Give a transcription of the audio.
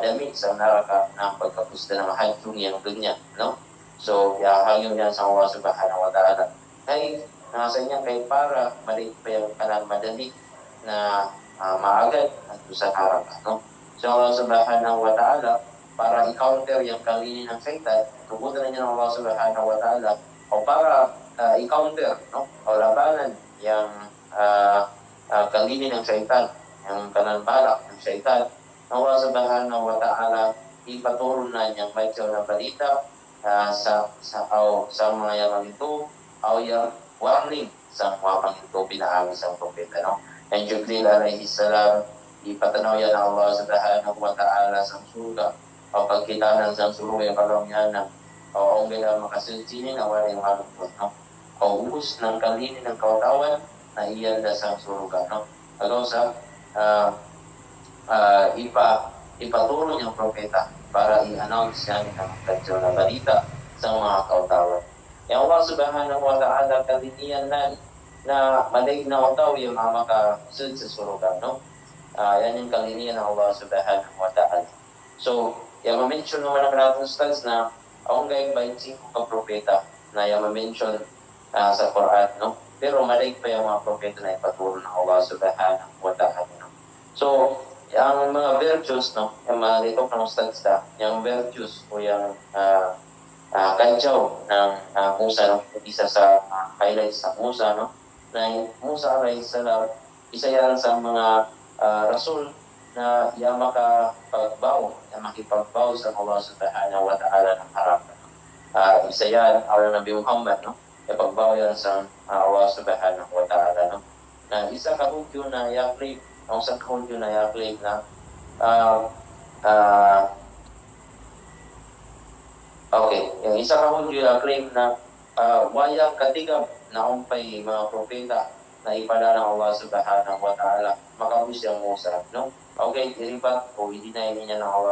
dami sa naraka ng pagkapusta ng hajjong yan ganyan, no? So, hangyo niya sa Allah subhanahu wa ta'ala. Ay, nasa niya kay para maliit pa yung kanang madali na maagad at sa harap, no? So, Allah subhanahu wa ta'ala, para i-counter yung kalinin ng shaitan, tubutan na niya ng Allah subhanahu wa ta'ala, o para i-counter, no? O labanan yung kalinin ng shaitan, yung kanang balak ng shaitan, Allah subhanahu wa ta'ala, ipaturo na niyang may na balita sa mga yaman ito, o yung warning sa mga pangito pinaami sa propeta, no? And Jibril alayhi salam, ipatanaw yan ang Allah subhanahu wa ta'ala sa surga, o pagkita ng sang suruga yung kalangyanan, o ang gila makasinsinin na wala yung halupot, no? O ubus ng kalinin ng kautawan na iyan na sang suruga, no? Agaw sa ipaturo niyang propeta para i-announce niya ang kadyo na balita sa mga kautawan. Yung Allah subhanahu wa ta'ala kalinian na malig na utaw yung mga makasud sa surugan, no? Yan yung kalinian ng Allah subhanahu wa ta'ala. So, yung ma-mention naman ang natin studs na akong gayong 25 propeta na yung ma-mention sa Quran, no? Pero malig pa yung mga propeta na ipaturo ng Allah subhanahu wa ta'ala, no? So, yung mga virtues, no? Yung mga dito ng studs na, yung virtues o yung kadyaw ng Musa, no? Isa sa highlights sa Musa, no? Na Musa alayhi salam, isa yan sa mga rasul na yung makipagbaw sa Allah subhanahu wa ta'ala ng harap. Isa yan, ang Nabi Muhammad, no? Ipagbaw yan sa Allah subhanahu wa ta'ala, no? Na isa kahugyo na yaklib, ang isang kahugyo na yaklib na okay, yung isa kahugyo na claim na wayang katigab na umpay mga propeta na ipadala ng Allah subhanahu wa ta'ala makabus yung Musa, no? Okay, iripat o hindi na niya ng Allah